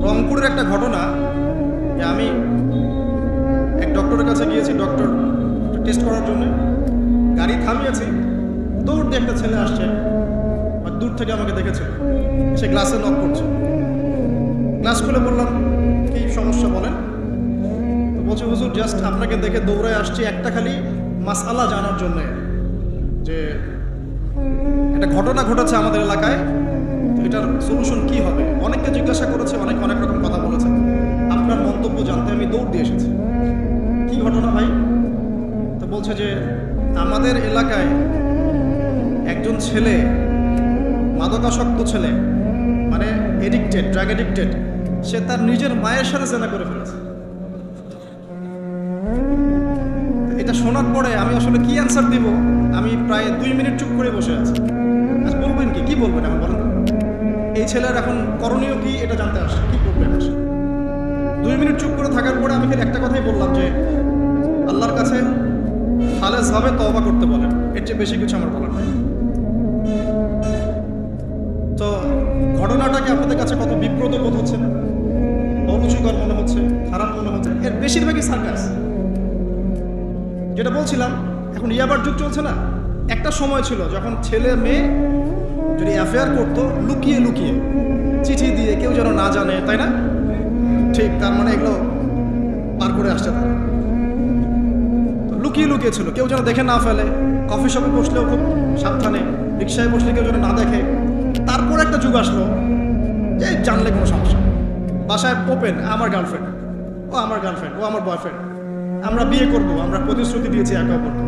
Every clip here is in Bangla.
রংপুরের একটা ঘটনা যে আমি এক ডক্টরের কাছে গিয়েছি, ডক্টর টেস্ট করার জন্য। গাড়ি থামিয়েছি, দৌড় দিয়ে একটা ছেলে আসছে, আর দূর থেকে আমাকে দেখেছিল, সে গ্লাসে নক করছে। গ্লাস খুলে বললাম, কি সমস্যা বলেন? তো বলছে, হুজুর জাস্ট আপনাকে দেখে দৌড়ে আসছি একটা খালি মাসআলা জানার জন্যে, যে একটা ঘটনা ঘটেছে আমাদের এলাকায়, তো এটার সলিউশন কি হবে। অনেককে জিজ্ঞাসা করেছে, অনেক রকম কথা বলেছে, আপনার মন্তব্য জানতে আমি দৌড় দিয়ে এসেছি। কি ঘটনা ভাই? তো বলছে যে আমাদের এলাকায় একজন ছেলে, মাদকাসক্ত ছেলে, মানে এডিক্টেড, ড্রাগ এডিক্টেড, সে তার নিজের মায়ের সাথে জেনা করে ফেলেছে। এটা শোনার পরে আমি আসলে কি অ্যান্সার দিব, আমি প্রায় 2 মিনিট চুপ করে বসে আছি। আজ বলবেন কি বলবেন এখন বলেন? এই ছেলের এখন করণীয় কি এটা জানতে আসছে, কি করবেন? 2 মিনিট চুপ করে থাকার পরে আমি একটা কথাই বললাম যে আল্লাহর কাছে খালেসভাবে তওবা করতে বলেন, এর চেয়ে বেশি কিছু আমার বলার নাই। তো ঘটনাটাকে আপনাদের কাছে কত বিব্রত বোধ হচ্ছে, অরুচিকর মনে হচ্ছে, খারাপ মনে হচ্ছে, এর বেশিরভাগই সার্কাস। যেটা বলছিলাম, এখন ইয়াবার যুগ চলছে না। একটা সময় ছিল যখন ছেলে মেয়ে যদি অ্যাফেয়ার করতো লুকিয়ে লুকিয়ে, চিঠি দিয়ে, কেউ যেন না জানে, তাই না? ঠিক, তার মানে এগুলো পার করে আসছে তারা। লুকিয়ে লুকিয়ে ছিল, কেউ যেন দেখে না ফেলে। কফি শপে বসলেও খুব সাবধানে, রিক্সায় বসলে কেউ যেন না দেখে। তারপর একটা যুগ আসলো যে জানলে কোনো সমস্যা, বাসায় ওপেন, আমার গার্লফ্রেন্ড, ও আমার গার্লফ্রেন্ড, ও আমার বয়ফ্রেন্ড, আমরা বিয়ে করব, আমরা প্রতিশ্রুতি দিয়েছি একে অপরকে,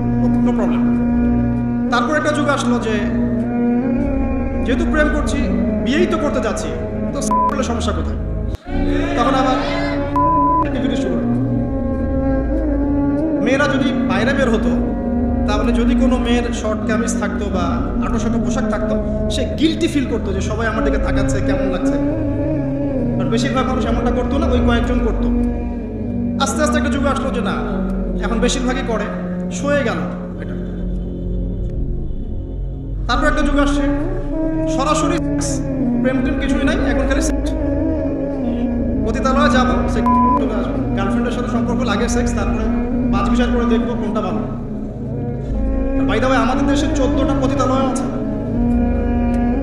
নো প্রবলেম। তারপর একটা যুগ আসলো যে যেহেতু প্রেম করছি, বিয়েই তো করতে যাচ্ছি, তো করলে সমস্যা কোথায়? তখন আবার অ্যাক্টিভিটি শুরু। মেয়েরা যদি বাইরে বের হতো, তাহলে যদি কোনো মেয়ের শর্ট কামিজ থাকতো বা আটো-শাটো পোশাক থাকতো, সে গিল্টি ফিল করতো যে সবাই আমার দিকে তাকাচ্ছে, কেমন লাগছে। আর বেশিরভাগ মানুষ এমনটা করতো না, ওই কয়েকজন করতো। আস্তে আস্তে একটা যুগ আসলো যে না, এখন বেশিরভাগই করে, সয়ে গেল এটা। তারপর একটা যুগ আসছে সরাসরি প্রেম কিছুই নাই, এখন খালি সেক্স। পতিতালয়ে যাবো, সেক্স চলে আসবো, গার্লফ্রেন্ডের সাথে সম্পর্ক লাগে সেক্স, তারপরে 5 বিচার করে দেখবো কোনটা ভালো। বাই দ্য ওয়ে, আমাদের দেশে 14টা পতিতালয় আছে,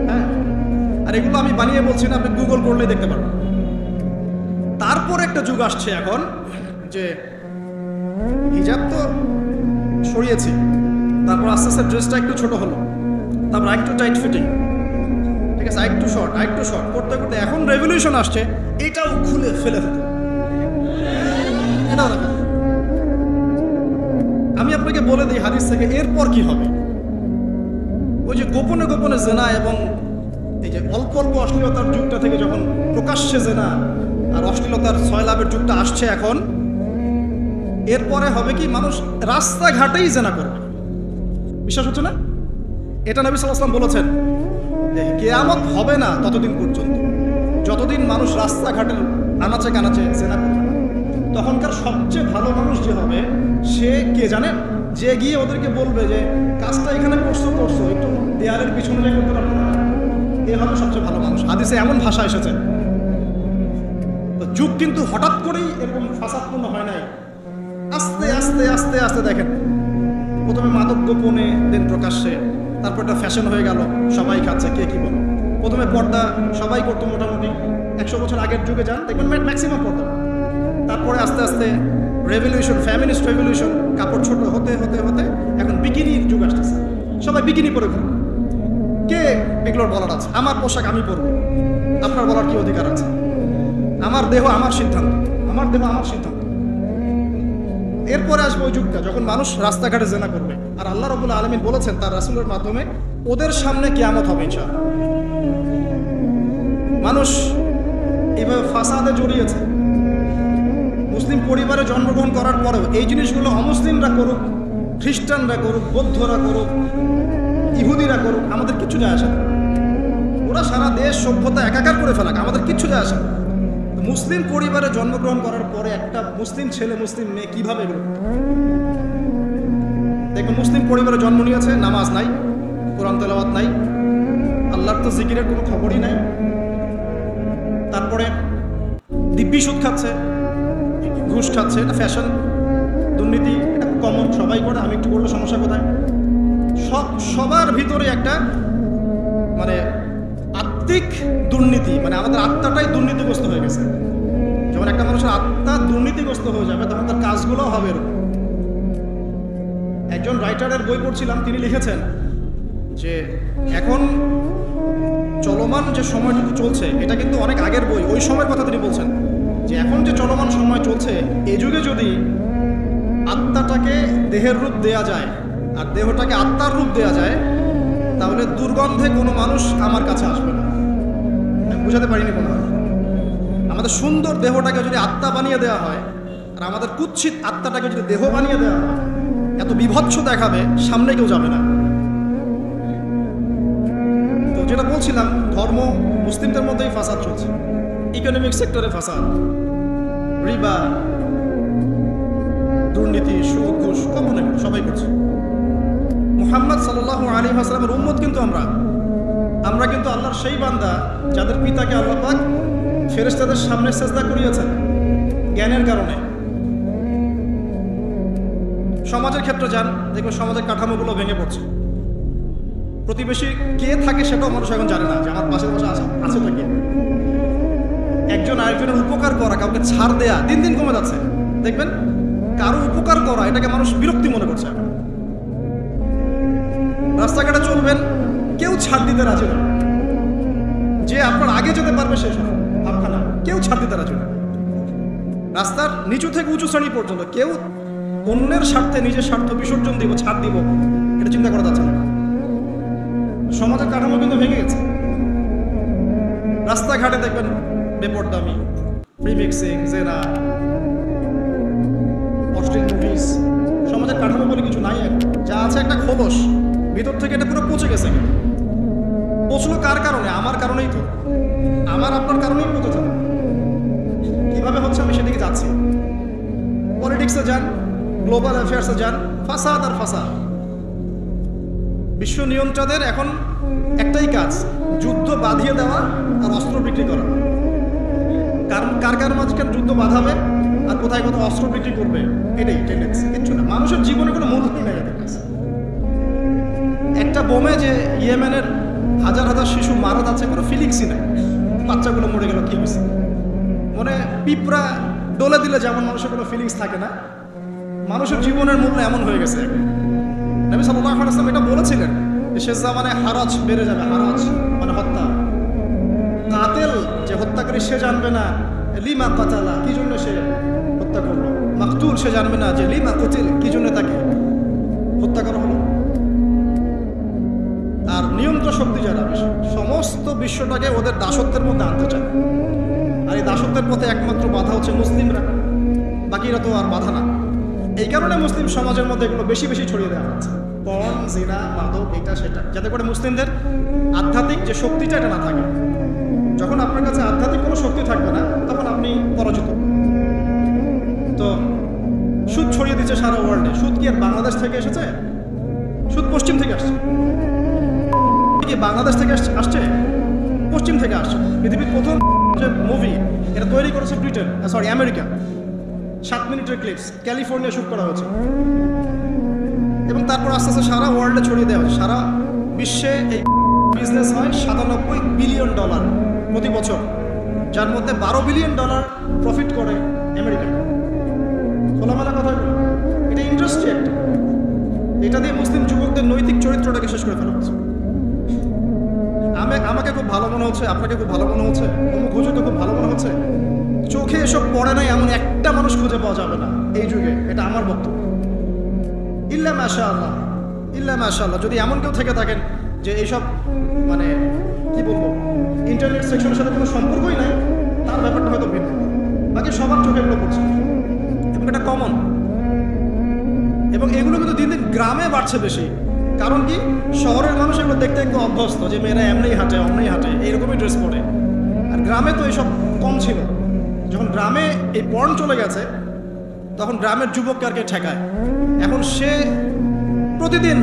হ্যাঁ। আর এগুলো আমি বানিয়ে বলছি না, আপনি গুগল করলেই দেখতে পারবেন। তারপর একটা যুগ আসছে এখন যে হিজাব তো সরিয়েছি, তারপর আস্তে আস্তে ড্রেসটা একটু ছোট হলো, তারপর একটু টাইট ফিটিং, ঠিক আছে, একটু শর্ট করতে করতে এখন রেভলিউশন আসছে, এটাও খুলে ফেলে ফেলতে। এটাও দেখা, আমি আপনাকে বলে দিই হাদিস থেকে, এরপর কি হবে। ওই যে গোপনে গোপনে জেনা এবং এই যে অল্প অল্প অশ্লীলতার যুগটা থেকে যখন প্রকাশ্যে জেনা আর অশ্লীলতার সয়লাভের যুগটা আসছে এখন, এরপরে হবে কি, মানুষ রাস্তাঘাটেই জেনা করবে। বিশ্বাস হচ্ছে না? এটা নবী সাল্লাল্লাহু আলাইহি ওয়াসাল্লাম বলেছেন যে কিয়ামত হবে না ততদিন পর্যন্ত, যতদিন মানুষ রাস্তাঘাটের আনাচে কানাচে জেনা করবে। তখনকার সবচেয়ে ভালো মানুষ যে হবে, সে কে জানেন? যে গিয়ে ওদেরকে বলবে যে কাজটা এখানে করছো, একটু দেয়ালের পিছনে যাই করতে পারবো না, এ হবে সবচেয়ে ভালো মানুষ। হাদিসে এমন ভাষা এসেছে। তো যুগ কিন্তু হঠাৎ করেই এরকম ফাসাদপূর্ণ হয় নাই, আস্তে আস্তে আস্তে আস্তে দেখেন, প্রথমে মাদক গোপনে, দেন প্রকাশ্যে, তারপর একটা ফ্যাশন হয়ে গেল, সবাই খাচ্ছে, কে কি বলে। প্রথমে পর্দা সবাই করতো মোটামুটি, 100 বছর আগের যুগে যান দেখবেন ম্যাক্সিমাম পর্দা। তারপরে আস্তে আস্তে রেভলিউশন, ফ্যামিনিস্ট রেভলিউশন, কাপড় ছোট হতে হতে হতে এখন বিকিনির যুগ আসতেছে, সবাই বিকিনি পরে ঘুরে। কে এগুলোর বলার আছে? আমার পোশাক আমি পরবো, আপনার বলার কি অধিকার আছে? আমার দেহ আমার সিদ্ধান্ত, আমার দেহ আমার সিদ্ধান্ত। এরপরে আসবে ওই যুগটা যখন মানুষ রাস্তাঘাটে জেনা করবে, আর আল্লাহ রাব্বুল আলামিন বলেছেন তার রাসূলের মাধ্যমে, ওদের সামনে কিয়ামত হবে ইনশাআল্লাহ। মানুষ এভাবে ফাসাদে জড়িয়েছে, মুসলিম পরিবারে জন্মগ্রহণ করার পরেও এই জিনিসগুলো অমুসলিমরা করুক, খ্রিস্টানরা করুক, বৌদ্ধরা করুক, ইহুদিরা করুক, আমাদের কিচ্ছু যায় আসে না। ওরা সারা দেশ সভ্যতা একাকার করে ফেলাক, আমাদের কিচ্ছু যায় আসে না। মুসলিম পরিবারে জন্মগ্রহণ করার পরে একটা মুসলিম ছেলে, মুসলিম মেয়ে কিভাবে এগুলো দেখবেন, মুসলিম পরিবারে জন্ম নিয়েছে, নামাজ নাই, কোরআন তেলাওয়াত নাই, আল্লাহর তো জিকিরের কোনো খবরই নাই। তারপরে দিব্যি সুদ খাচ্ছে, ঘুষ খাচ্ছে, এটা ফ্যাশন। দুর্নীতি এটা কমন, সবাই করে, আমি একটু বলবো সমস্যা কোথায়। সবার ভিতরে একটা মানে আত্মিক দুর্নীতি, মানে আমাদের আত্মাটাই দুর্নীতিগ্রস্ত হয়ে গেছে। যখন একটা মানুষের আত্মা দুর্নীতিগ্রস্ত হয়ে যাবে তখন তার কাজগুলো হবে এরকম। একজন রাইটারের বই পড়ছিলাম, তিনি লিখেছেন যে এখন চলমান যে সময়টুকু চলছে এটা কিন্তু অনেক আগের বই, ওই সময়ের কথা তিনি বলছেন যে এখন যে চলমান সময় চলছে এই যুগে যদি আত্মাটাকে দেহের রূপ দেয়া যায় আর দেহটাকে আত্মার রূপ দেয়া যায় তাহলে দুর্গন্ধে কোনো মানুষ আমার কাছে আসবে না। বুঝাতে পারিনি কোনো। আমাদের সুন্দর দেহটাকে যদি আত্মা বানিয়ে দেওয়া হয় আর আমাদের কুৎসিত আত্মাটাকে যদি দেহ বানিয়ে দেওয়া হয়, এত বিভৎস দেখাবে, সামনে কেউ যাবে না। তো যেটা বলছিলাম, ধর্ম মুসলিমদের মধ্যেই ফাসাদ চলছে, ইকোনমিক সেক্টরে ফাসাদ, রিবা, দুর্নীতি, সুদ, ঘুষ, কমন, এগুলো সবাই করছে। মুহাম্মদ সাল্লাল্লাহু আলাইহি ওয়াসাল্লামের উম্মত কিন্তু আমরা কিন্তু আল্লাহর সেই বান্দা যাদের পিতাকে আল্লাহ পাক ফেরেশতাদের সামনে সেজদা করিয়েছেন জ্ঞানের কারণে। সমাজের ক্ষেত্রে যান, দেখবেন সমাজের কাঠামোগুলো ভেঙে পড়ছে। প্রতিবেশী কে থাকে সেটাও মানুষ এখন জানে না, যে আমার পাশে পাশে আছে তো কে। একজন আরেকজনের উপকার করা, কাউকে ছাড় দেয়া দিন দিন কমে যাচ্ছে। দেখবেন কারো উপকার করা এটাকে মানুষ বিরক্তি মনে করছে। রাস্তাঘাটে চলবেন, কেউ ছাড় দিতে রাজি না, যে আপনার আগে যেতে পারবে সে ভাবখানা, কেউ ছাড় দিতে রাজি না। রাস্তার নিচু থেকে উঁচু শ্রেণী পর্যন্ত কেউ অন্যের স্বার্থে নিজের স্বার্থ বিসর্জন দিব, ছাড় দিব, এটা চিন্তা করা যাচ্ছে না। সমাজের কাঠামো কিন্তু ভেঙে গেছে। রাস্তাঘাটে দেখবেন বেপরদামি, প্রিমিক্সিং, জেনা, অশ্লীল মুভিজ। সমাজের কাঠামো বলে কিছু নাই, যা আছে একটা খোলস, ভিতর থেকে এটা পুরো পচে গেছে। পচলো কার কারণে? আমার কারণেই তো, আমার আপনার কারণেই পচেছে। কিভাবে হচ্ছে আমি সেদিকে যাচ্ছি। পলিটিক্সে যান, গ্লোবাল অ্যাফেয়ার্সে যান, ফাসাদ আর ফাসাদ। বিশ্ব নিয়ন্ত্রকদের এখন একটাই কাজ, যুদ্ধ বাঁধিয়ে দেওয়া আর অস্ত্র বিক্রি করা। কার কার মাঝখানে যুদ্ধ বাঁধাবে আর কোথায় কোথায় অস্ত্র বিক্রি করবে, এটাই টেন্ডেন্সি, কিচ্ছু না। মানুষের জীবনে কোনো মূল্যই নেই। একটা বোমে যে ইয়েমেনের হাজার হাজার শিশু মারা যাচ্ছে, কোনো ফিলিংসই নেই। বাচ্চাগুলো মরে গেল, কি হয়েছে? মনে পিঁপড়া ডলে দিলে যেমন মানুষের কোনো ফিলিংস থাকে না, মানুষের জীবনের মূল্য এমন হয়ে গেছে। নবী সাল্লাল্লাহু আলাইহি ওয়াসাল্লাম এটা বলেছিলেন যে শেষ জামানায় হারাজ বেড়ে যাবে। হারাজ মানে হত্যা। কাতেল যে হত্যাকারী সে জানবে না লিমা কাতালা, কি জন্য সে হত্যা করলো। মাকতুল সে জানবে না যে লিমা কুতিল, কি জন্য তাকে হত্যা করা হলো। আর নিয়ন্ত্রণ শক্তি যারা, সমস্ত বিশ্বটাকে ওদের দাসত্বের মধ্যে আনতে চায়। আর এই দাসত্বের পথে একমাত্র বাধা হচ্ছে মুসলিমরা, বাকিরা তো আর বাধা না। এই কারণে মুসলিম সমাজের মধ্যে এগুলো বেশি বেশি ছড়িয়ে দেওয়া হচ্ছে, পর্ন, জিনা, মাদক, এটা সেটা, যাতে করে মুসলিমদের আধ্যাত্মিক যে শক্তিটা এটা না থাকে। যখন আপনার কাছে আধ্যাত্মিক কোনো শক্তি থাকবে না তখন আপনি পরাজিত। তো সুদ ছড়িয়ে দিচ্ছে সারা ওয়ার্ল্ডে। সুদ কি আর বাংলাদেশ থেকে এসেছে? সুদ পশ্চিম থেকে আসছে। কি বাংলাদেশ থেকে আসছে? পশ্চিম থেকে আসছে। পৃথিবীর প্রথম যে মুভি এটা তৈরি করেছে ব্রিটেন, আমেরিকা। 7 মিনিটের ক্লিপস, ক্যালিফোর্নিয়া শুট করা হয়েছে এবং তারপর আস্তে আস্তে সারা ওয়ার্ল্ডে ছড়িয়ে দেওয়া হচ্ছে। সারা বিশ্বে এই বিজনেস হয় $97 বিলিয়ন প্রতি বছর, যার মধ্যে $12 বিলিয়ন প্রফিট করে আমেরিকা। খোলামেলা কথা, এটা ইন্ডাস্ট্রি একটা। এটা দিয়ে মুসলিম যুবকদের নৈতিক চরিত্রটাকে শেষ করে ফেলা হচ্ছে। আমাকে খুব ভালো মনে হচ্ছে, আপনাকে খুব ভালো মনে হচ্ছে, অমুক হুজুরকে খুব ভালো মনে হচ্ছে। চোখে এসব পড়ে নাই এমন একটা মানুষ খুঁজে পাওয়া যাবে না এই যুগে, এটা আমার বক্তব্য। ইল্লা মাশাআল্লাহ, ইল্লা মাশাআল্লাহ। যদি এমন কেউ থেকে থাকেন যে এইসব মানে কি বলবো, ইন্টারনেট সেকশনের সাথে কোনো সম্পর্কই নাই, তার ব্যাপারটা হয়তো ভিন্ন। বাকি সবার চোখে এগুলো পড়ছে এবং এটা কমন। এবং এগুলো কিন্তু দিন দিন গ্রামে বাড়ছে বেশি। কারণ কি, শহরের মানুষ এগুলো দেখতে একটু অভ্যস্ত যে মেয়েরা এমনিই হাঁটে, অমনি হাঁটে, এইরকমই ড্রেস পরে। আর গ্রামে তো এইসব কম ছিল। যখন গ্রামে এই পর্ন চলে গেছে তখন গ্রামের যুবককে আর কে ঠেকায়। এখন সে প্রতিদিন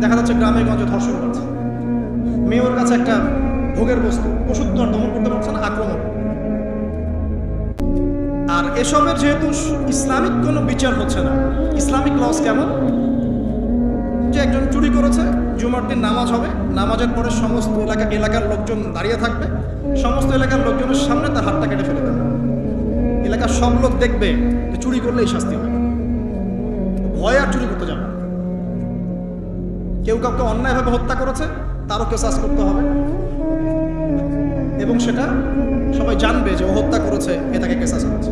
দেখা যাচ্ছে গ্রামে গঞ্জে ধর্ষণ করছে। মেয়ের কাছে একটা ভোগের বস্তু, ওষুধ তো আর দমন করতে পারছে না, আক্রমণ। এসবের যেহেতু ইসলামিক কোনো বিচার হচ্ছে না, ইসলামিক লস কেমন, যে একজন চুরি করেছে, জুমার দিন নামাজ হবে, নামাজের পরে সমস্ত এলাকার লোকজন দাঁড়িয়ে থাকবে, সমস্ত এলাকার লোকজনের সামনে তার হাতটা কেটে ফেলে দেবে। এলাকার সব লোক দেখবে যে চুরি করলে এই শাস্তি হবে, ভয় আর চুরি করতে যাবে। কেউ কাউকে অন্যায়ভাবে হত্যা করেছে, তারও কেসাস করতে হবে, এবং সেটা সবাই জানবে যে ও হত্যা করেছে, এটাকে কেসাস করেছে।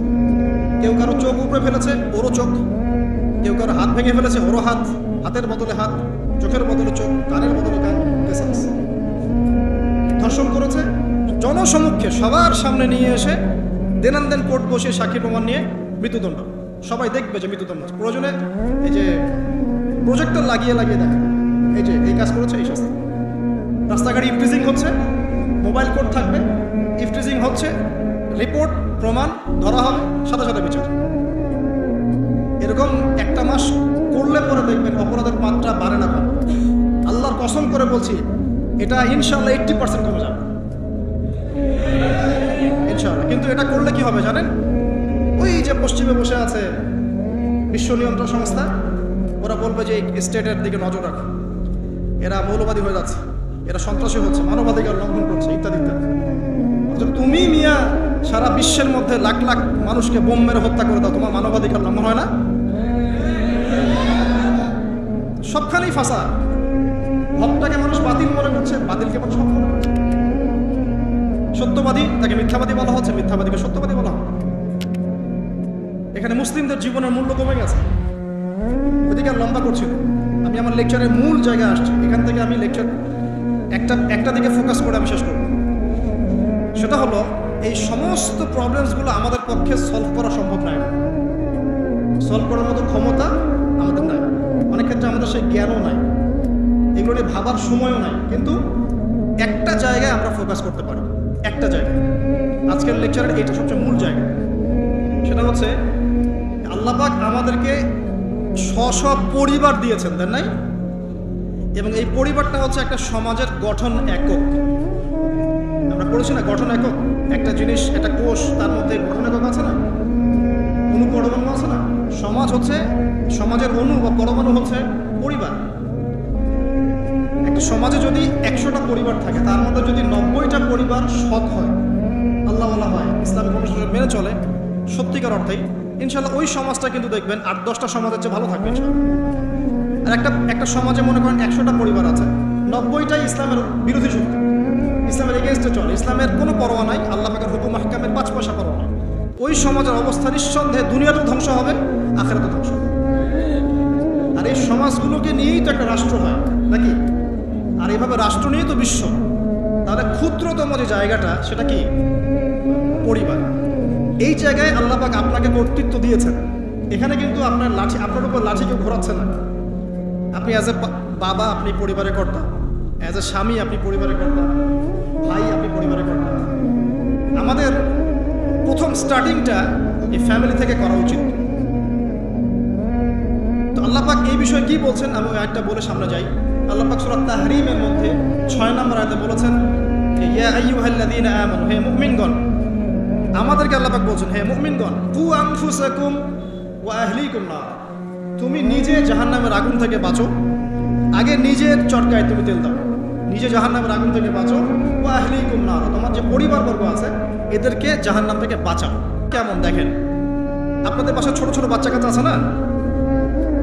কেউ কারো চোখ উপরে ফেলেছে, ওরও চোখ। কেউ কারো হাত ভেঙে ফেলেছে, ওরও হাত। হাতের বদলে হাত, চোখের বদলে চোখ, কানের বদলে কান, কেসাস। ধর্ষণ করেছে, জনসমক্ষে সবার সামনে নিয়ে এসে দেন কোর্ট বসে সাক্ষী প্রমাণ নিয়ে মৃত্যুদণ্ড। সবাই দেখবে যে মৃত্যুদণ্ড। প্রয়োজনে এই যে প্রজেক্টর লাগিয়ে দেখে, এই যে এই কাজ করেছে, এই শাস্তি। রাস্তাঘাটে ইফটিজিং হচ্ছে, মোবাইল কোর্ট থাকবে, ইফটিজিং হচ্ছে, রিপোর্ট প্রমাণ ধরা হবে, সাথে সাথে বিচার। এরকম একটা মাস করলে পরে দেখবেন অপরাধের মাত্রা বাড়ে না কম। আল্লাহর কসম করে বলছি, এটা ইনশাআল্লাহ 80% কমে যাবে ইনশাআল্লাহ। কিন্তু এটা করলে কি হবে জানেন? ওই যে পশ্চিমে বসে আছে বিশ্ব নিয়ন্ত্রণ সংস্থা, ওরা বলবে যে স্টেটের দিকে নজর রাখো, এরা মৌলবাদী হয়ে যাচ্ছে, এরা সন্ত্রাসী হচ্ছে, মানবাধিকার লঙ্ঘন করছে, ইত্যাদি ইত্যাদি। তুমি মিয়া সারা বিশ্বের মধ্যে লাখ লাখ মানুষকে বোম মেরে হত্যা করে দাও, তোমার মানবাধিকার লঙ্ঘন হয় না? সবখানেই ফাঁসা। হকটাকে মানুষ বাতিল মনে করছে, বাতিলকে মানুষ হক মনে করছে। সত্যবাদী তাকে মিথ্যাবাদী বলা হচ্ছে, মিথ্যাবাদীকে সত্যবাদী বলা হয়। এখানে মুসলিমদের জীবনের মূল্য কমে গেছে। ওদিকে আর লম্বা করছি না, আমি আমার লেকচারের মূল জায়গায় আসছি। এখান থেকে আমি লেকচার একটা দিকে ফোকাস করে আমি শেষ করব। সেটা হলো, এই সমস্ত প্রবলেমসগুলো আমাদের পক্ষে সলভ করা সম্ভব নয়। সলভ করার মতো ক্ষমতা আমাদের নাই। অনেক ক্ষেত্রে আমাদের সেই জ্ঞানও নাই, এগুলো নিয়ে ভাবার সময়ও নাই। কিন্তু একটা জায়গায় আমরা ফোকাস করতে পারি, একটা জায়গায়। আজকের লেকচারের এটা সবচেয়ে মূল জায়গা। সেটা হচ্ছে আল্লাহ পাক আমাদেরকে স্ব পরিবার দিয়েছেন, দেন নাই? এবং এই পরিবারটা হচ্ছে একটা সমাজের গঠন একক। আমরা পড়েছি না, গঠন একক। একটা জিনিস, একটা কোষ, তার মধ্যে গঠন একক আছে না, অণু পরমাণু আছে না। সমাজ হচ্ছে, সমাজের অণু বা পরমাণু হচ্ছে পরিবার। একটা সমাজে যদি 100টা পরিবার থাকে, তার মধ্যে যদি 90টা পরিবার সৎ হয়, আল্লাহ ওয়ালা হয়, ইসলামিক অনুশাসন মেনে চলে সত্যিকার অর্থেই, ইনশাল্লাহ ওই সমাজটা কিন্তু দেখবেন 8-10টা সমাজের চেয়ে ভালো থাকবে ইনশাল্লাহ। আর একটা সমাজে মনে করেন 100টা পরিবার আছে, 90টাই ইসলামের বিরোধী শক্তি, ইসলামের এগেনস্টে চলে, ইসলামের কোনো পরোয়া নাই, আল্লাহ পাকের হুকুম আহকামের 5 পয়সা পরোয়া নাই। ওই সমাজের অবস্থা নিঃসন্দেহে দুনিয়াতেও ধ্বংস হবে, আখিরাতেও ধ্বংস হবে। আর এই সমাজগুলোকে নিয়েই তো একটা রাষ্ট্র হয় নাকি? আর এইভাবে রাষ্ট্র নিয়েই তো বিশ্ব। তাহলে ক্ষুদ্রতম যে জায়গাটা, সেটা কি? পরিবার। এই জায়গায় আল্লাহ পাক আপনাকে কর্তৃত্ব দিয়েছেন। এখানে কিন্তু আপনার উপর লাঠি কেউ ঘোরাচ্ছে না। আপনি অ্যাজ এ বাবা, আপনি পরিবারের কর্তা। অ্যাজ এ স্বামী, আপনি পরিবারের কর্তা। ভাই, আপনি পরিবারের কর্তা। আমাদের প্রথম স্টার্টিংটা এই ফ্যামিলি থেকে করা উচিত। তো আল্লাহ পাক এই বিষয়ে কি বলছেন, আমি ওই আয়াতটা বলে সামনে যাই। আল্লাহ পাক সূরা তাহরিমের মধ্যে 6 নম্বর আয়াতে বলেছেন, ইয়া আইয়ুহাল্লাযীনা আমানু, হে মুমিনগণ। আমাদেরকে আল্লাহ পাক বলছেন, হে মুমিনগণ, কু আনফুসাকুম ওয়া আহলিকুম নার, তুমি নিজে জাহান্নামের আগুন থেকে বাঁচো। আগে নিজের চরকায় তুমি তেল দাও, নিজে জাহান্নামের আগুন থেকে বাঁচো। ওয়া আহলিকুম নার, তোমার যে পরিবারবর্গ আছে এদেরকে জাহান্নাম থেকে বাঁচাও। কেমন দেখেন, আপনাদের বাসায় ছোট ছোট বাচ্চা কাচ্চা আছে না?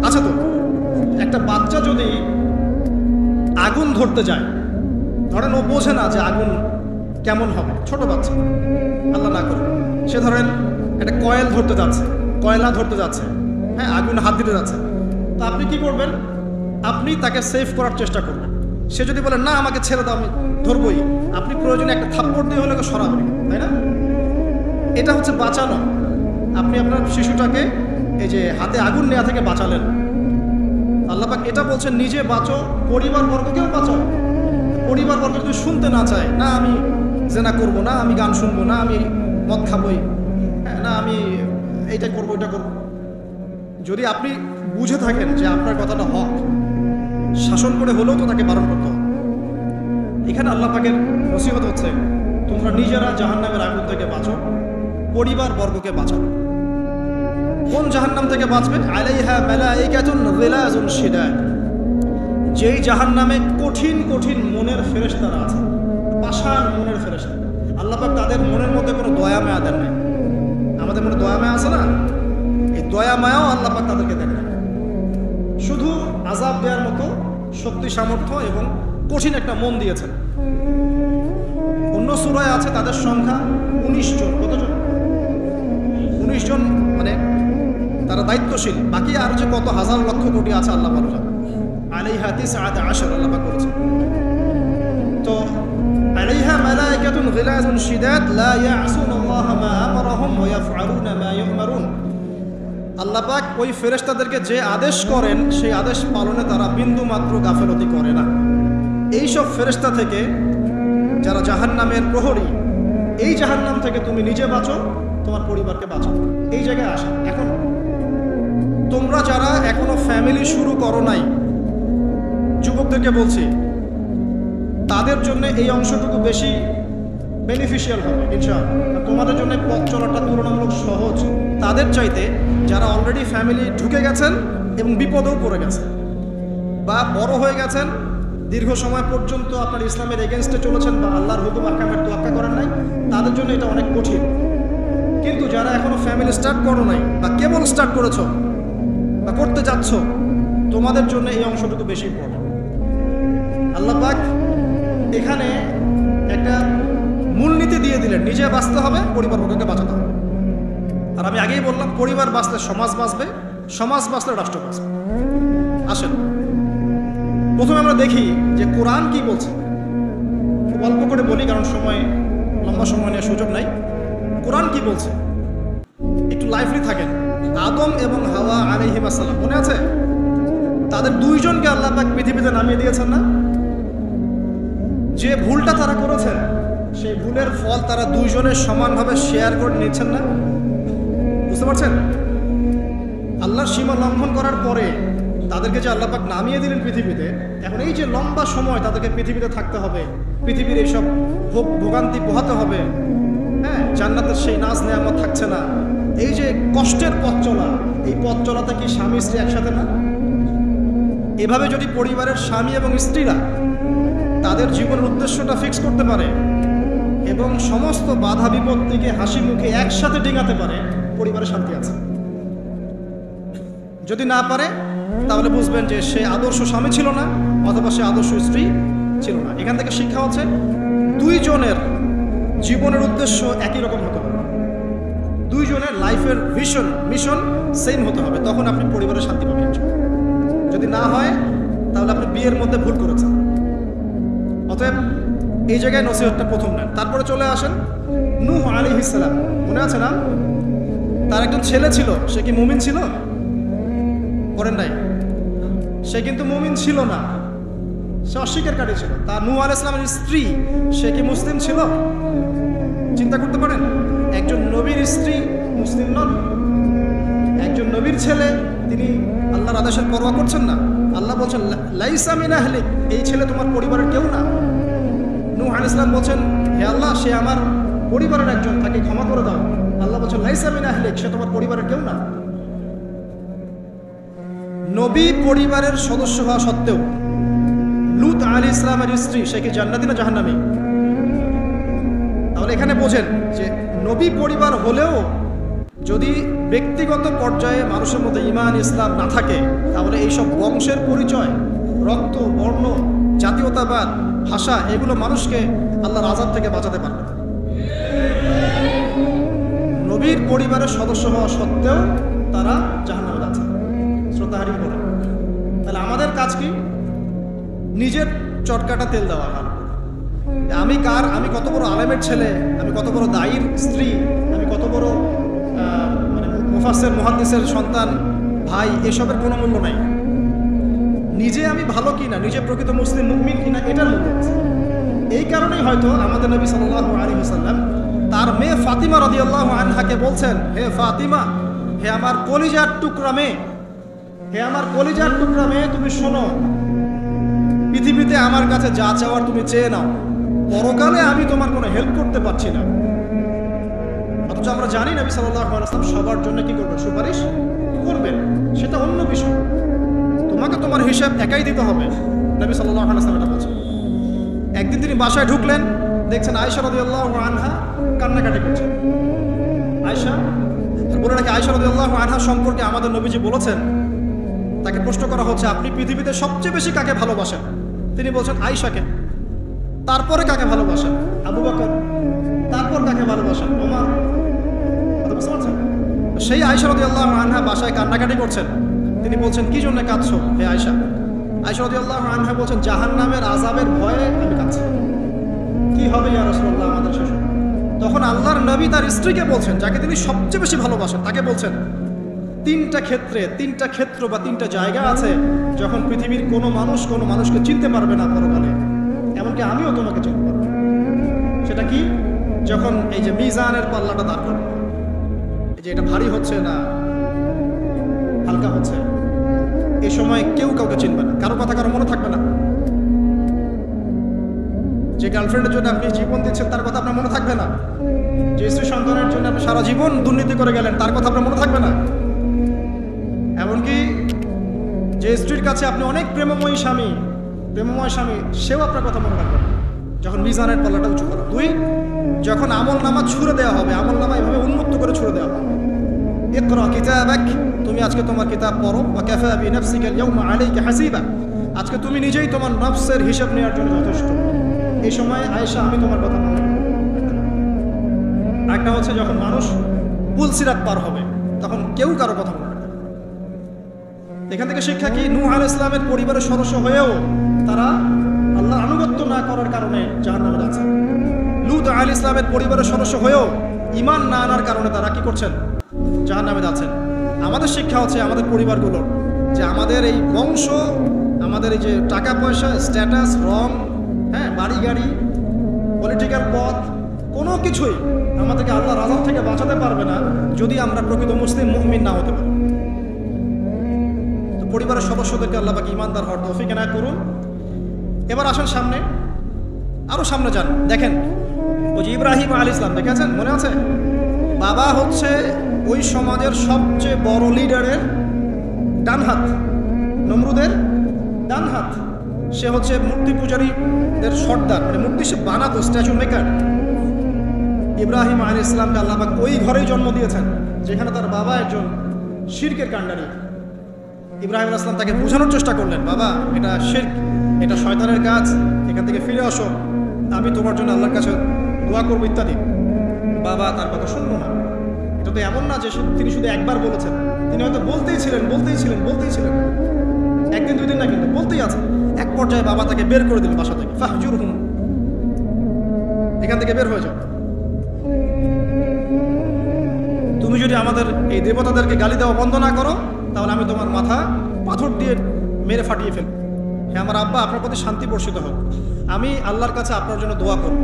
আছে তো। একটা বাচ্চা যদি আগুন ধরতে যায়, ধরেন ও বোঝে না যে আগুন কেমন হবে, ছোট বাচ্চা, আল্লাহ না করে, সে ধরেন একটা কয়েল ধরতে যাচ্ছে, কয়লা ধরতে যাচ্ছে, হ্যাঁ, আগুন হাত দিতে যাচ্ছে, তো আপনি কি করবেন? আপনি তাকে সেভ করার চেষ্টা করবেন। সে যদি বলে না আমাকে ছেড়ে দাও, আমি ধরবই, আপনি প্রয়োজনে একটা থাপ্পড় দিয়ে হলে সরাবেন, তাই না? এটা হচ্ছে বাঁচানো। আপনি আপনার শিশুটাকে এই যে হাতে আগুন নেওয়া থেকে বাঁচালেন। আল্লাহ পাক এটা বলছেন, নিজে বাঁচো, পরিবারবর্গকেও বাঁচাও। পরিবারবর্গ যদি শুনতে না চায়, না আমি জেনা করবো, না আমি গান শুনবো, না আমি মদ খাবই, না আমি এইটা করবো, ওইটা করবো, যদি আপনি বুঝে থাকেন যে আপনার কথাটা হক, শাসন করে হলেও তো তাকে বারণ করতে হবে। এখানে আল্লাহ পাকের নসিহত হচ্ছে, তোমরা নিজেরা জাহান্নামের আগুন থেকে বাঁচো, পরিবারবর্গকে বাঁচাও। কোন জাহান্নাম থেকে বাঁচবে? আলাইহা মালাইকাতুন গিলাজুন শিদাদ, যেই জাহান্নামে কঠিন কঠিন মনের ফেরেশতারা আছে, পাষাণ মনের ফেরেশতা। আল্লাহ পাক তাদের মনের মধ্যে কোনো দয়া মায়া দেন নাই। আমাদের মনে দয়া মায়া আছে না, এই দয়া মায়াও আল্লাহ পাক তাদেরকে দেন না। শুধু আযাব দেওয়ার মতো শক্তি সামর্থ্য এবং কঠিন একটা মন দিয়েছেন। অন্য সূরায় আছে তাদের সংখ্যা 19 জন। কতজন? 19 জন, মানে তারা দায়িত্বশীল। বাকি আর যে কত হাজার লক্ষ কোটি আছে আল্লাহ ভালো জানেন। আলাইহা 19 আল্লাহ পাক বলেছেন। তো আলাইহা মালাইকাতুন গিলাজুন শিদাদ লা ইয়াসুনাল্লাহা মা আমারহুম ওয়া ইয়াফআলুনা মা ইউমারুন। আল্লাহ পাক ওই ফেরেশতাদেরকে যে আদেশ করেন সেই আদেশ পালনে তারা বিন্দু মাত্র গাফেলতি করে না। এই সব ফেরেশতা থেকে যারা জাহান্নামের প্রহরী, এই জাহান্নাম থেকে তুমি নিজে বাঁচো, তোমার পরিবারকে বাঁচো। এই জায়গায় আসা। এখন তোমরা যারা এখনো ফ্যামিলি শুরু করো নাই, যুবকদেরকে বলছি, তাদের জন্য এই অংশটুকু বেশি বেনিফিশিয়াল হবে ইনশাআল্লাহ। তোমাদের জন্য পথ চলাটা তুলনামূলক সহজ তাদের চাইতে যারা অলরেডি ফ্যামিলি ঢুকে গেছেন এবং বিপদেও পড়ে গেছেন, বা বড় হয়ে গেছেন, দীর্ঘ সময় পর্যন্ত আপনার ইসলামের এগেনস্টে চলেছেন বা আল্লাহর হুকুম আহকামের তোয়াক্কা করেন নাই, তাদের জন্য এটা অনেক কঠিন। কিন্তু যারা এখনো ফ্যামিলি স্টার্ট করো নাই বা কেবল স্টার্ট করেছো বা করতে যাচ্ছ, তোমাদের জন্য এই অংশটুকু বেশি ইম্পর্টেন্ট। আল্লাহ পাক এখানে একটা মূলনীতি দিয়ে দিলেন, নিজে বাঁচতে হবে, পরিবারবর্গকে বাঁচাতে হবে। আর আমি আগেই বললাম, পরিবার বাঁচলে সমাজ বাঁচবে, সমাজ বাঁচলে রাষ্ট্র বাঁচবে। আসেন প্রথমে আমরা দেখি যে কোরআন কি বলছে। খুব অল্প করে বলি, কারণ সময় লম্বা সময় নেওয়ার সুযোগ নাই। কোরআন কি বলছে একটু লাইভলি থাকেন। আদম এবং হাওয়া আলাইহিম আসসালাম, মনে আছে? তাদের দুইজনকে আল্লাহ পাক পৃথিবীতে নামিয়ে দিয়েছেন না? যে ভুলটা তারা করেছেন সেই ভুলের ফল তারা দুইজনের সমানভাবে শেয়ার করে নিচ্ছেন না? বুঝতে পারছেন? আল্লাহর সীমা লঙ্ঘন করার পরে তাদেরকে যে আল্লাহ পাক নামিয়ে দিলেন পৃথিবীতে, এখন এই যে লম্বা সময় তাদেরকে পৃথিবীতে থাকতে হবে, পৃথিবীর এইসব ভোগান্তি পোহাতে হবে, হ্যাঁ, জান্নাতের সেই নাজ নেয়ামত থাকছে না, এই যে কষ্টের পথ চলা, এই পথ চলাতে কি স্বামী স্ত্রী একসাথে না? এভাবে যদি পরিবারের স্বামী এবং স্ত্রীরা তাদের জীবনের উদ্দেশ্যটা ফিক্স করতে পারে এবং সমস্ত বাধা বিপত্তিকে হাসি মুখে একসাথে ডিঙাতে পারে, পরিবারে শান্তি আছে। যদি না পারে তাহলে বুঝবেন যে সে আদর্শ স্বামী ছিল না, অথবা সে আদর্শ স্ত্রী ছিল না। এখান থেকে শিক্ষা হচ্ছে দুইজনের জীবনের উদ্দেশ্য একই রকম হতে হবে, দুইজনের লাইফের ভিশন মিশন সেম হতে হবে, তখন আপনি পরিবারের শান্তি পাবেন। যদি না হয় তাহলে আপনি বিয়ের মধ্যে ভুল করেছেন। অতএব এই জায়গায় নসিহতটা প্রথম নেন। তারপরে চলে আসেন নূহ আলাইহিস সালাম, মনে আছে না? তার একজন ছেলে ছিল, সে কি মুমিন ছিল? করেন নাই? সে কিন্তু মুমিন ছিল না, সে অস্বীকারী ছিল। তার নূহ আলাইহিস সালামের স্ত্রী, সে কি মুসলিম ছিল? চিন্তা করতে পারেন, একজন নবীর স্ত্রী মুসলিম নন, একজন নবীর ছেলে, তিনি আল্লাহর আদেশের পরোয়া করছেন না। আল্লাহ বলছেন লাইসা মিন আহলিক, এই ছেলে তোমার পরিবারের কেউ না। নূহ আলাইহিস সালাম বলছেন, হে আল্লাহ, সে আমার পরিবারের একজন, তাকে ক্ষমা করে দাও। আল্লাহ বলছেন লাইসা মিন আহলিক, সে তোমার পরিবারের কেউ না। নবী পরিবারের সদস্য হওয়া সত্ত্বেও লূত আলাইহিস সালামের স্ত্রী, সে কি জান্নাতি না জাহান্নামী? তাহলে এখানে বোঝেন যে নবী পরিবার হলেও যদি ব্যক্তিগত পর্যায়ে মানুষের মধ্যে ঈমান ইসলাম না থাকে, তাহলে এইসব বংশের পরিচয়, রক্ত, বর্ণ, জাতীয়তাবাদ, ভাষা, এগুলো মানুষকে আল্লাহর আযাব থেকে বাঁচাতে পারবে না। নবীর পরিবারের সদস্য হওয়া সত্ত্বেও তারা জাহান্নামে যাচ্ছে। শ্রদ্ধাহারী বলে, তাহলে আমাদের কাজ কি? নিজের চটকাটা তেল দেওয়া। আমি কার, আমি কত বড় আলেমের ছেলে, আমি কত বড় দায়ীর স্ত্রী, আমি কত বড় মানে মুফাসসির মুহাদ্দিসের সন্তান, ভাই, এসবের কোনো মূল্য নাই। নিজে আমি ভালো কিনা, নিজে প্রকৃত মুসলিম মুমিন কিনা, এটার মূল্য আছে। এই কারণেই হয়তো আমাদের নবী সাল্লাল্লাহু আলাইহি ওয়াসাল্লাম তার মেয়ে ফাতিমা রাদিয়াল্লাহু আনহাকে বলছেন, হে ফাতিমা, হে আমার কলিজার টুকরা মেয়ে, হে আমার কলিজার টুকরা মেয়ে, তুমি শোনো, পৃথিবীতে আমার কাছে যা চাওয়ার তুমি চেয়ে নাও, পরকালে আমি তোমার কোনো হেল্প করতে পারছি না, অথচ অথচ আমরা জানি নবী সাল্লাল্লাহু আলাইহি ওয়াসাল্লাম সবার জন্য কি করবেন, সুপারিশ করবেন, সেটা অন্য বিষয়। তোমাকে তোমার হিসাব একাই দিতে হবে, নবী সাল্লাল্লাহু আলাইহি ওয়াসাল্লাম এটা বলছেন। একদিন তিনি বাসায় ঢুকলেন, দেখছেন আয়েশা রাদিয়াল্লাহু আনহা কান্নাকাটি করছেন। আয়েশা বলে নাকি আয়েশা রাদিয়াল্লাহু আনহা সম্পর্কে আমাদের নবীজি বলেছেন, তাকে প্রশ্ন করা হচ্ছে আপনি পৃথিবীতে সবচেয়ে বেশি কাকে ভালোবাসেন? তিনি বলছেন আয়েশাকে। তারপরে কাকে ভালোবাসেন? আবু বকর। তারপর কাকে ভালোবাসেন? ওমর। কথা বুঝতে পারছেন? সেই আয়েশা রাদিয়াল্লাহু আনহা বাসায় কান্নাকাটি করছেন। তিনি বলছেন কি জন্য কাঁদছো হে আয়েশা? আয়েশা রাদিয়াল্লাহু আনহা বলছেন জাহান্নামের আযাবের ভয়ে আমি কাঁদছি। কি হবে ইয়া রাসূলুল্লাহ আমাদের শেষ? তখন আল্লাহর নবী তার স্ত্রীকে বলছেন, যাকে তিনি সবচেয়ে বেশি ভালোবাসেন, তাকে বলছেন তিনটা ক্ষেত্র বা তিনটা জায়গা আছে যখন পৃথিবীর কোনো মানুষ কোনো মানুষকে চিনতে পারবে না পরকালে, এমনকি আমিও তোমাকে চিনতে পারবো। সেটা কি? যখন এই যে মিজানের পাল্লাটা দাঁড় করবে, এই যে এটা ভারী হচ্ছে না হালকা হচ্ছে, এই সময় কেউ কাউকে চিনবে না, কারো কথা কারো মনে থাকবে না। যে গার্লফ্রেন্ডের জন্য আপনি জীবন দিচ্ছেন তার কথা আপনার মনে থাকবে না। যে স্ত্রী সন্তানের জন্য আপনি সারা জীবন দুর্নীতি করে গেলেন তার কথা আপনার মনে থাকবে না। এমনকি যে স্ত্রীর কাছে আপনি অনেক প্রেমময় স্বামী, সেও আপনার কথা মনে রাখবে যখন মিজানের পাল্লাটা উঁচু করা। দুই, যখন আমল নামা ছুড়ে দেওয়া হবে, আমল নামা এভাবে উন্মুক্ত করে ছুড়ে দেওয়া হবে, ইকরা কিতাবাক, তুমি আজকে তোমার কিতাব পড়ো, ওয়া কাফা বিনাফসিকা আল-ইয়াওমা আলাইকা হাসিবা, আজকে তুমি নিজেই তোমার নফসের হিসাব নেওয়ার জন্য যথেষ্ট। এই সময় আয়েশা আমি তোমার কথা মনে রাখবো। একটা হচ্ছে যখন মানুষ পুলসিরাত পার হবে তখন কেউ কারো কথা মনে রাখবে। এখান থেকে শিক্ষা কি? নূহ আলাইহিস সালামের পরিবারের সদস্য হয়েও তারা আল্লাহর আনুগত্য না করার কারণে জাহান্নামে যাচ্ছে। লূত আলাইহিস সালামের পরিবারের সদস্য হয়েও ঈমান না আনার কারণে তারা কি করছেন? জাহান্নামে যাচ্ছেন। আমাদের শিক্ষা হচ্ছে আমাদের পরিবারগুলোর, যে আমাদের এই বংশ, আমাদের এই যে টাকা পয়সা, স্ট্যাটাস, রং, হ্যাঁ, বাড়ি গাড়ি, পলিটিক্যাল পথ, কোনো কিছুই আমাদেরকে আল্লাহর আযাব থেকে বাঁচাতে পারবে না যদি আমরা প্রকৃত মুসলিম মুমিন না হতে পারি। তো পরিবারের সদস্যদেরকে আল্লাহ পাক ঈমানদার হওয়ার তৌফিক এনায়েত করুন। এবার আসেন সামনে, আরো সামনে যান, দেখেন ওই যে ইব্রাহিম আলাইহিস সালাম, দেখেছেন মনে আছে? বাবা হচ্ছে ওই সমাজের সবচেয়ে বড় লিডারের ডান হাত, নমরুদের ডান হাত। সে হচ্ছে মূর্তি পূজারীদের সর্দার, মানে মূর্তি সে বানাতো, স্ট্যাচু মেকার। ইব্রাহিম আলাইহিস সালামকে আল্লাহ পাক ওই ঘরেই জন্ম দিয়েছেন যেখানে তার বাবা একজন শিরকের কাণ্ডারী। ইব্রাহিম আলাইহিস সালাম তাকে বোঝানোর চেষ্টা করলেন, বাবা এটা শিরক, এটা শয়তানের কাজ, এখান থেকে ফিরে আসো, আমি তোমার জন্য আল্লাহর কাছে দোয়া করবো ইত্যাদি। বাবা তার কথা শুনবো না। এটা তো এমন না যে তিনি শুধু একবার বলেছেন, তিনি হয়তো বলতেই ছিলেন, একদিন দুই দিন না, কিন্তু বলতেই আছে। এক পর্যায়ে বাবা তাকে বের করে দিল বাসা থেকে, ফাহজুরহুম, এখান থেকে বের হয়ে যাও। তুমি যদি আমাদের এই দেবতাদেরকে গালি দেওয়া বন্ধ না করো তাহলে আমি তোমার মাথা পাথর দিয়ে মেরে ফাটিয়ে ফেলব। হ্যাঁ আমার আব্বা, আপনার প্রতি শান্তি বর্ষিত হোক, আমি আল্লাহর কাছে আপনার জন্য দোয়া করব।